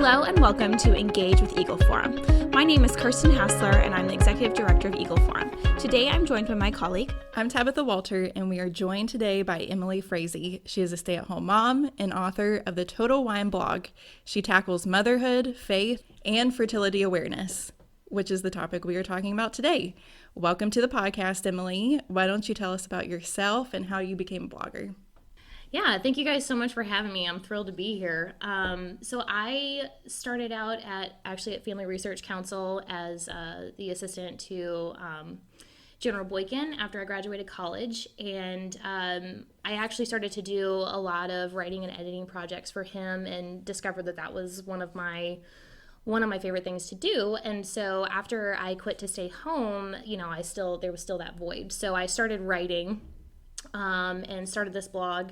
Hello and welcome to Engage with Eagle Forum. My name is Kirsten Hasler and I'm the Executive Director of Eagle Forum. Today I'm joined by my colleague. I'm Tabitha Walter and we are joined today by Emily Frase. She is a stay-at-home mom and author of the Total Wine blog. She tackles motherhood, faith, and fertility awareness, which is the topic we are talking about today. Welcome to the podcast, Emily. Why don't you tell us about yourself and how you became a blogger? Yeah, thank you guys so much for having me. I'm thrilled to be here. So I started out at Family Research Council as the assistant to General Boykin after I graduated college. And I actually started to do a lot of writing and editing projects for him and discovered that was one of my favorite things to do. And so after I quit to stay home, there was still that void. So I started writing and started this blog.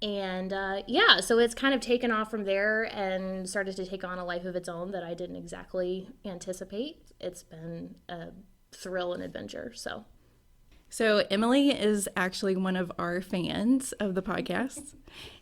And so it's kind of taken off from there and started to take on a life of its own that I didn't exactly anticipate. It's been a thrill and adventure. So Emily is actually one of our fans of the podcast.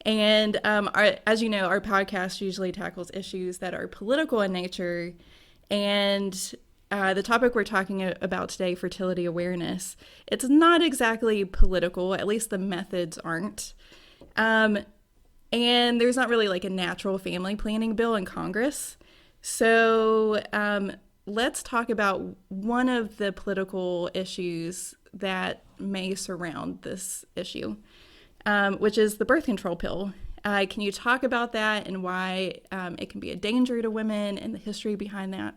And as you know, our podcast usually tackles issues that are political in nature. And the topic we're talking about today, fertility awareness, it's not exactly political, at least the methods aren't. And there's not really like a natural family planning bill in Congress. So let's talk about one of the political issues that may surround this issue, which is the birth control pill. Can you talk about that and why it can be a danger to women and the history behind that?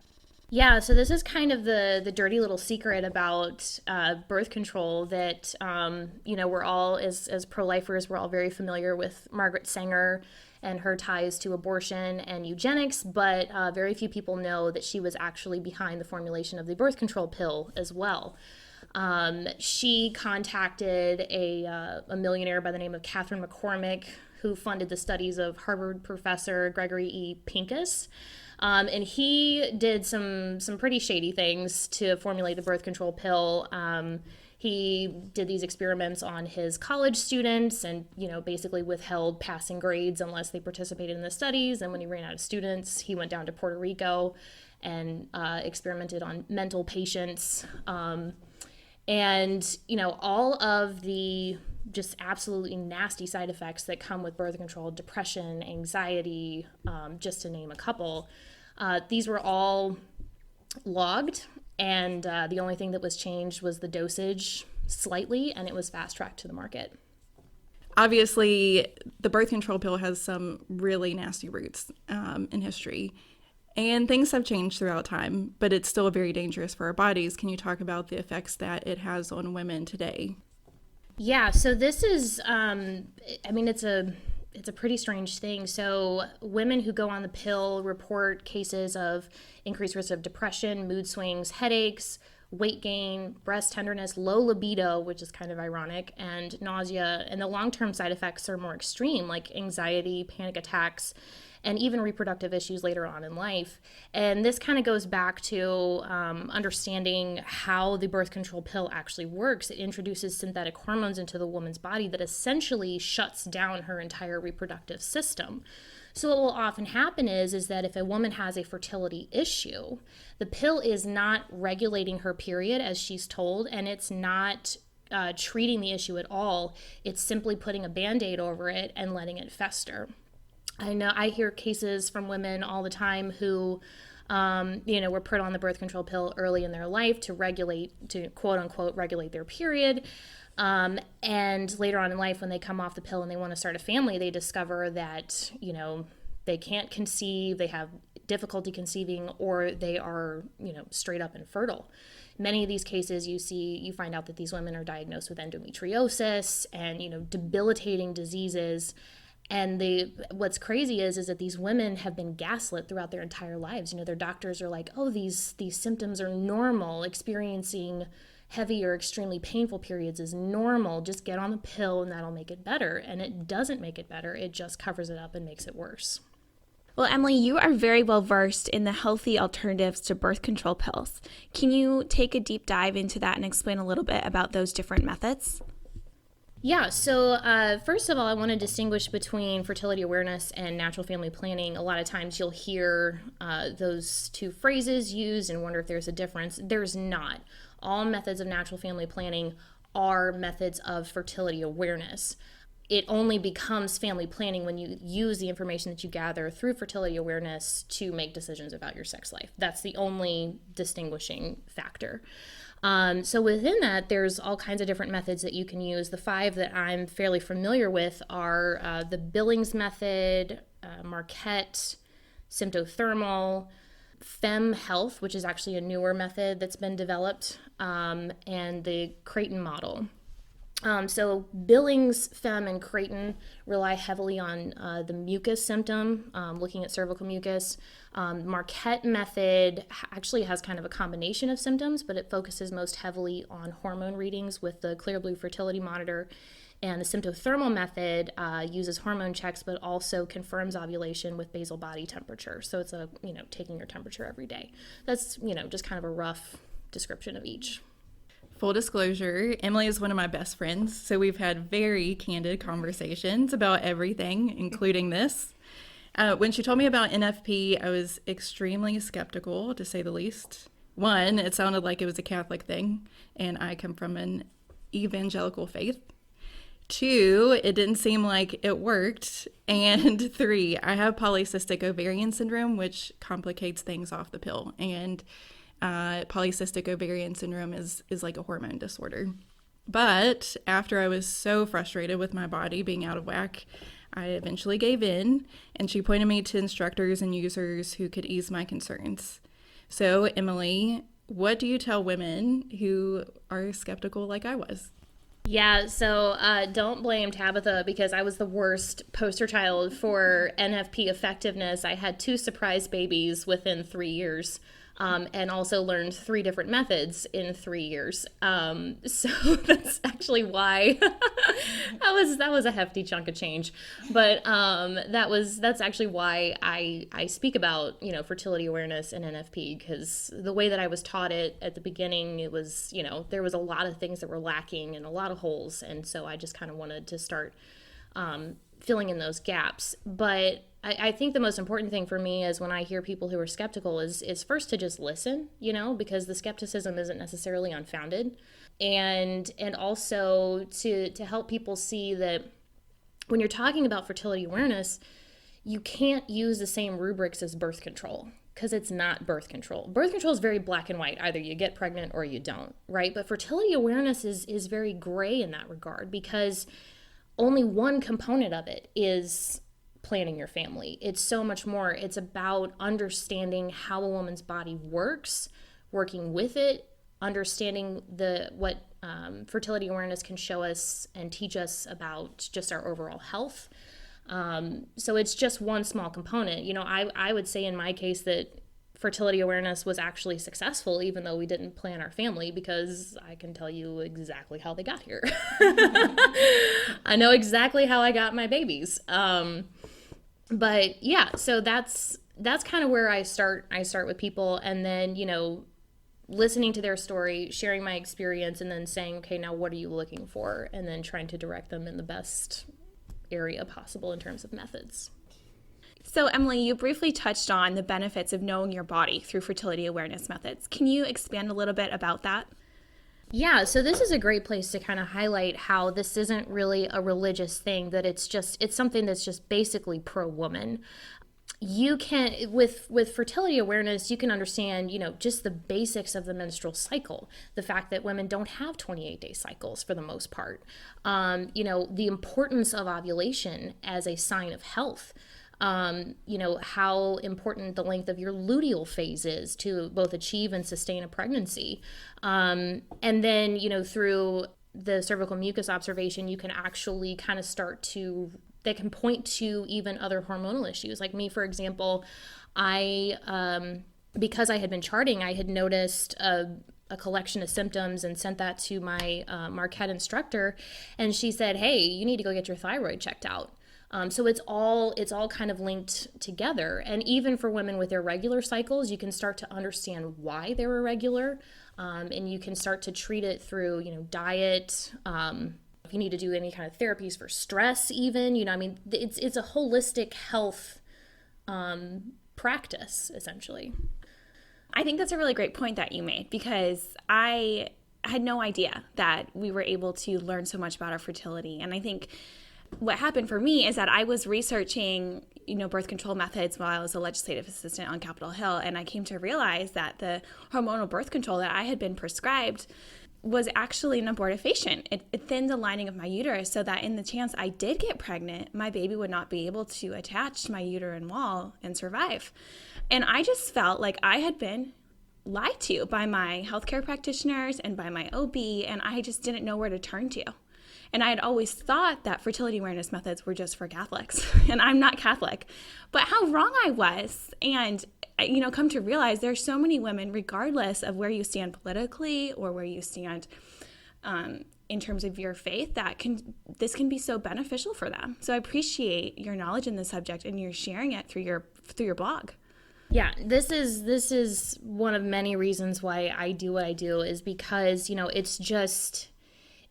Yeah, so this is kind of the dirty little secret about birth control that, we're all, as pro-lifers, we're all very familiar with Margaret Sanger and her ties to abortion and eugenics, but very few people know that she was actually behind the formulation of the birth control pill as well. She contacted a millionaire by the name of Catherine McCormick, who funded the studies of Harvard professor Gregory E. Pincus. And he did some pretty shady things to formulate the birth control pill. He did these experiments on his college students and, basically withheld passing grades unless they participated in the studies. And when he ran out of students, he went down to Puerto Rico and experimented on mental patients. And all of the just absolutely nasty side effects that come with birth control, depression, anxiety, just to name a couple. These were all logged, and the only thing that was changed was the dosage slightly, and it was fast-tracked to the market. Obviously, the birth control pill has some really nasty roots in history, and things have changed throughout time, but it's still very dangerous for our bodies. Can you talk about the effects that it has on women today? Yeah, so this is, it's a pretty strange thing. So women who go on the pill report cases of increased risk of depression, mood swings, headaches, weight gain, breast tenderness, low libido, which is kind of ironic, and nausea. And the long-term side effects are more extreme, like anxiety, panic attacks, and even reproductive issues later on in life. And this kind of goes back to understanding how the birth control pill actually works. It introduces synthetic hormones into the woman's body that essentially shuts down her entire reproductive system. So what will often happen is that if a woman has a fertility issue, the pill is not regulating her period as she's told, and it's not treating the issue at all. It's simply putting a Band-Aid over it and letting it fester. I hear cases from women all the time who, were put on the birth control pill early in their life to quote unquote regulate their period. And later on in life, when they come off the pill and they want to start a family, they discover that, they can't conceive, they have difficulty conceiving, or they are, straight up infertile. Many of these cases you find out that these women are diagnosed with endometriosis and, debilitating diseases. And what's crazy is that these women have been gaslit throughout their entire lives. Their doctors are like, oh, these symptoms are normal. Experiencing heavy or extremely painful periods is normal. Just get on the pill and that'll make it better. And it doesn't make it better. It just covers it up and makes it worse. Well, Emily, you are very well versed in the healthy alternatives to birth control pills. Can you take a deep dive into that and explain a little bit about those different methods? Yeah, so first of all, I want to distinguish between fertility awareness and natural family planning. A lot of times you'll hear those two phrases used and wonder if there's a difference. There's not. All methods of natural family planning are methods of fertility awareness. It only becomes family planning when you use the information that you gather through fertility awareness to make decisions about your sex life. That's the only distinguishing factor. So within that, there's all kinds of different methods that you can use. The 5 that I'm fairly familiar with are the Billings method, Marquette, symptothermal, Fem Health, which is actually a newer method that's been developed, and the Creighton model. So Billings, Fem, and Creighton rely heavily on the mucus symptom, looking at cervical mucus. Marquette method actually has kind of a combination of symptoms, but it focuses most heavily on hormone readings with the Clear Blue fertility monitor. And the symptothermal method uses hormone checks, but also confirms ovulation with basal body temperature. So it's taking your temperature every day. That's, just kind of a rough description of each. Full disclosure, Emily is one of my best friends, so we've had very candid conversations about everything, including this. When she told me about NFP, I was extremely skeptical, to say the least. One, it sounded like it was a Catholic thing, and I come from an evangelical faith. 2, it didn't seem like it worked. And 3, I have polycystic ovarian syndrome, which complicates things off the pill. And polycystic ovarian syndrome is like a hormone disorder. But after I was so frustrated with my body being out of whack, I eventually gave in, and she pointed me to instructors and users who could ease my concerns. So, Emily, what do you tell women who are skeptical like I was? Yeah, so don't blame Tabitha, because I was the worst poster child for NFP effectiveness. I had 2 surprise babies within 3 years. And also learned 3 different methods in 3 years. So that's actually why that was a hefty chunk of change. But that's actually why I speak about fertility awareness and NFP, because the way that I was taught it at the beginning, it was there was a lot of things that were lacking and a lot of holes, and so I just kind of wanted to start filling in those gaps. But I think the most important thing for me is when I hear people who are skeptical is first to just listen, because the skepticism isn't necessarily unfounded. And also to help people see that when you're talking about fertility awareness, you can't use the same rubrics as birth control, because it's not birth control. Birth control is very black and white. Either you get pregnant or you don't, right? But fertility awareness is very gray in that regard, because only one component of it is planning your family. It's so much more. It's about understanding how a woman's body works, working with it, understanding what fertility awareness can show us and teach us about just our overall health. So it's just one small component. I would say in my case that fertility awareness was actually successful, even though we didn't plan our family, because I can tell you exactly how they got here. I know exactly how I got my babies. But yeah, so that's kind of where I start with people, and then, listening to their story, sharing my experience, and then saying, okay, now what are you looking for? And then trying to direct them in the best area possible in terms of methods. So, Emily, you briefly touched on the benefits of knowing your body through fertility awareness methods. Can you expand a little bit about that? Yeah, so this is a great place to kind of highlight how this isn't really a religious thing, that it's something that's just basically pro-woman. You can, with fertility awareness, you can understand, just the basics of the menstrual cycle. The fact that women don't have 28-day cycles for the most part. The importance of ovulation as a sign of health. How important the length of your luteal phase is to both achieve and sustain a pregnancy. And then, through the cervical mucus observation, you can actually kind of they can point to even other hormonal issues. Like me, for example, because I had been charting, I had noticed a collection of symptoms and sent that to my Marquette instructor. And she said, hey, you need to go get your thyroid checked out. So it's all kind of linked together. And even for women with irregular cycles, you can start to understand why they're irregular. And you can start to treat it through, diet. if you need to do any kind of therapies for stress even, I mean, it's a holistic health practice, essentially. I think that's a really great point that you made, because I had no idea that we were able to learn so much about our fertility. And I think what happened for me is that I was researching, birth control methods while I was a legislative assistant on Capitol Hill, and I came to realize that the hormonal birth control that I had been prescribed was actually an abortifacient. It thinned the lining of my uterus so that in the chance I did get pregnant, my baby would not be able to attach to my uterine wall and survive. And I just felt like I had been lied to by my healthcare practitioners and by my OB, and I just didn't know where to turn to. And I had always thought that fertility awareness methods were just for Catholics, and I'm not Catholic. But how wrong I was. And, come to realize there's so many women, regardless of where you stand politically or where you stand in terms of your faith, this can be so beneficial for them. So I appreciate your knowledge in this subject and you're sharing it through your blog. Yeah, this is one of many reasons why I do what I do, is because,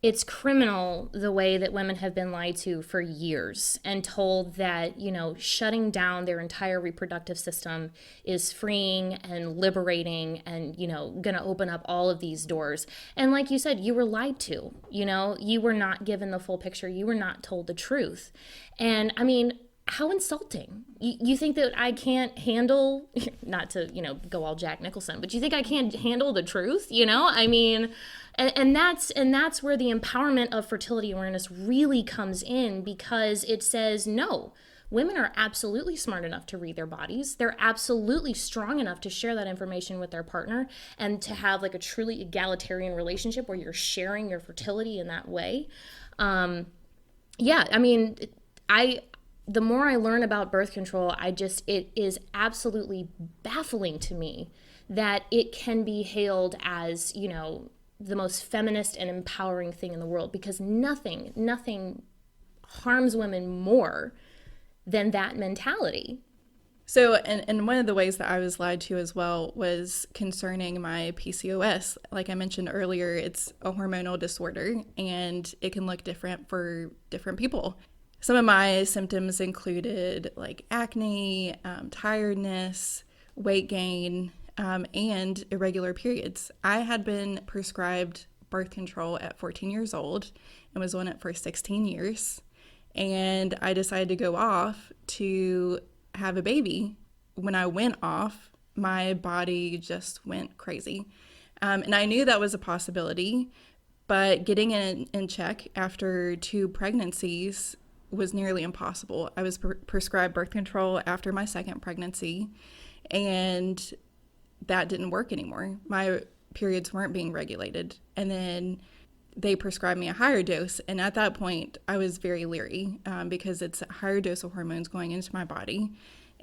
it's criminal the way that women have been lied to for years and told that, shutting down their entire reproductive system is freeing and liberating and, going to open up all of these doors. And like you said, you were lied to, you were not given the full picture. You were not told the truth. And I mean, how insulting. You think that I can't handle, not to, go all Jack Nicholson, but you think I can't handle the truth, I mean, and that's where the empowerment of fertility awareness really comes in, because it says, no, women are absolutely smart enough to read their bodies. They're absolutely strong enough to share that information with their partner and to have like a truly egalitarian relationship where you're sharing your fertility in that way. The more I learn about birth control, it is absolutely baffling to me that it can be hailed as, the most feminist and empowering thing in the world, because nothing harms women more than that mentality. So, and one of the ways that I was lied to as well was concerning my PCOS. Like I mentioned earlier, it's a hormonal disorder and it can look different for different people. Some of my symptoms included like acne, tiredness, weight gain, and irregular periods. I had been prescribed birth control at 14 years old and was on it for 16 years. And I decided to go off to have a baby. When I went off, my body just went crazy. And I knew that was a possibility, but getting it in check after 2 pregnancies was nearly impossible. I was prescribed birth control after my second pregnancy, and that didn't work anymore. My periods weren't being regulated. And then they prescribed me a higher dose. And at that point, I was very leery because it's a higher dose of hormones going into my body.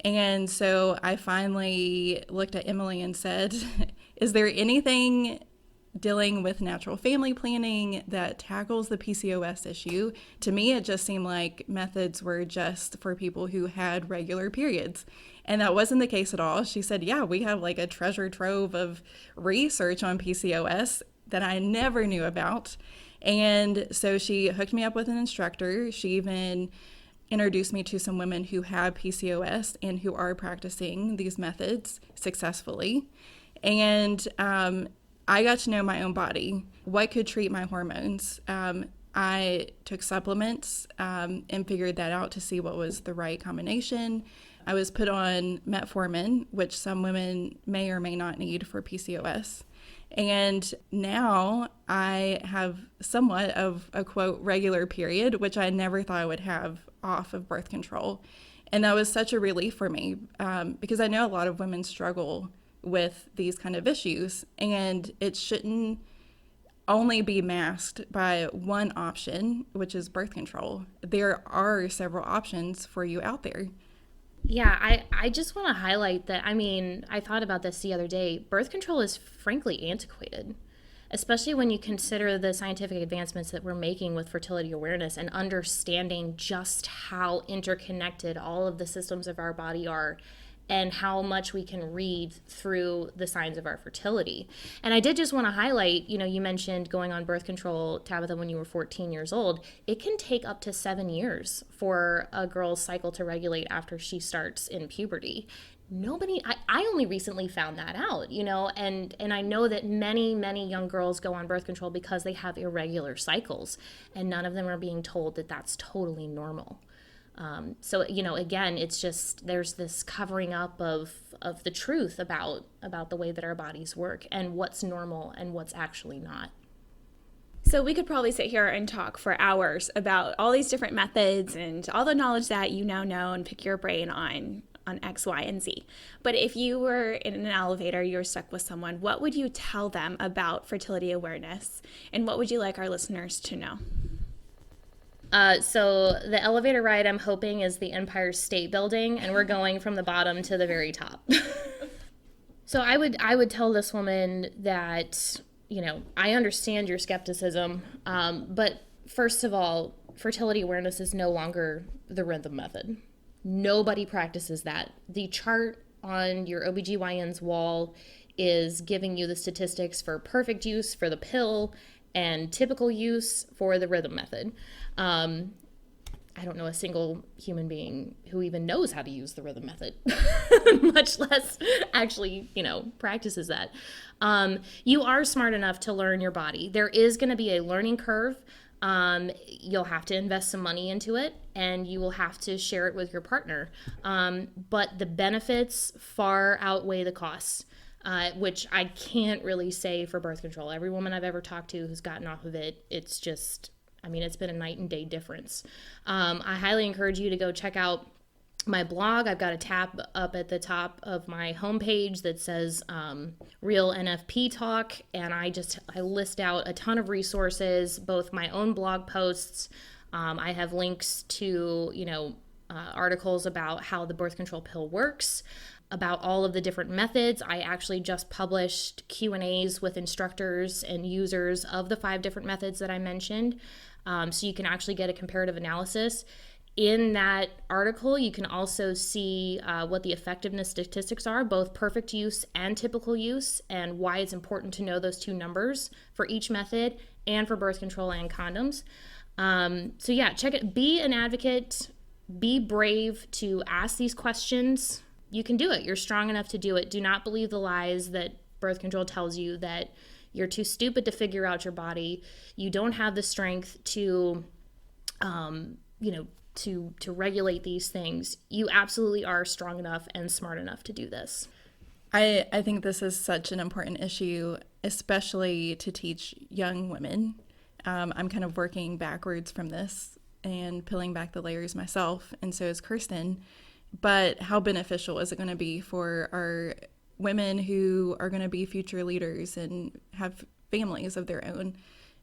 And so I finally looked at Emily and said, is there anything dealing with natural family planning that tackles the PCOS issue? To me, it just seemed like methods were just for people who had regular periods. And that wasn't the case at all. She said, yeah, we have like a treasure trove of research on PCOS that I never knew about. And so she hooked me up with an instructor. She even introduced me to some women who have PCOS and who are practicing these methods successfully. And I got to know my own body, what could treat my hormones. I took supplements and figured that out to see what was the right combination. I was put on metformin, which some women may or may not need for PCOS. And now I have somewhat of a, quote, regular period, which I never thought I would have off of birth control. And that was such a relief for me because I know a lot of women struggle with these kind of issues, and it shouldn't only be masked by one option, which is birth control. There are several options for you out there. Yeah, I just want to highlight that, I thought about this the other day. Birth control is frankly antiquated, especially when you consider the scientific advancements that we're making with fertility awareness and understanding just how interconnected all of the systems of our body are. and how much we can read through the signs of our fertility. And I did just want to highlight, you mentioned going on birth control, Tabitha, when you were 14 years old. It can take up to 7 years for a girl's cycle to regulate after she starts in puberty. I only recently found that out, and I know that many young girls go on birth control because they have irregular cycles, and none of them are being told that that's totally normal. So, again, it's just, there's this covering up of the truth about the way that our bodies work and what's normal and what's actually not. So we could probably sit here and talk for hours about all these different methods and all the knowledge that you now know and pick your brain on X, Y, and Z. But if you were in an elevator, you were stuck with someone, what would you tell them about fertility awareness? And what would you like our listeners to know? So the elevator ride, I'm hoping, is the Empire State Building, and we're going from the bottom to the very top. So I would tell this woman that, I understand your skepticism, but first of all, fertility awareness is no longer the rhythm method. Nobody practices that. The chart on your OBGYN's wall is giving you the statistics for perfect use for the pill and typical use for the rhythm method. I don't know a single human being who even knows how to use the rhythm method, much less actually, practices that. You are smart enough to learn your body. There is going to be a learning curve. You'll have to invest some money into it, and you will have to share it with your partner. But the benefits far outweigh the costs, which I can't really say for birth control. Every woman I've ever talked to who's gotten off of it, it's just, it's been a night and day difference. I highly encourage you to go check out my blog. I've got a tab up at the top of my homepage that says Real NFP Talk, and I list out a ton of resources, both my own blog posts. I have links to, articles about how the birth control pill works, about all of the different methods. I actually just published Q&As with instructors and users of the 5 different methods that I mentioned, so you can actually get a comparative analysis. In that article, you can also see what the effectiveness statistics are, both perfect use and typical use, and why it's important to know those 2 numbers for each method and for birth control and condoms. So yeah, check it. Be an advocate. Be brave to ask these questions. You can do it. You're strong enough to do it. Do not believe the lies that birth control tells you, that you're too stupid to figure out your body. You don't have the strength to, to regulate these things. You absolutely are strong enough and smart enough to do this. I think this is such an important issue, especially to teach young women. I'm kind of working backwards from this and peeling back the layers myself, and so is Kirsten. But how beneficial is it going to be for our women who are going to be future leaders and have families of their own,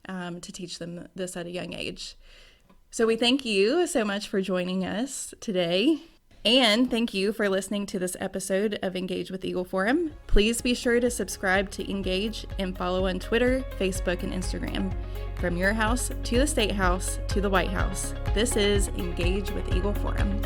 to teach them this at a young age? So we thank you so much for joining us today. And thank you for listening to this episode of Engage with Eagle Forum. Please be sure to subscribe to Engage and follow on Twitter, Facebook, and Instagram. From your house to the State House to the White House, this is Engage with Eagle Forum.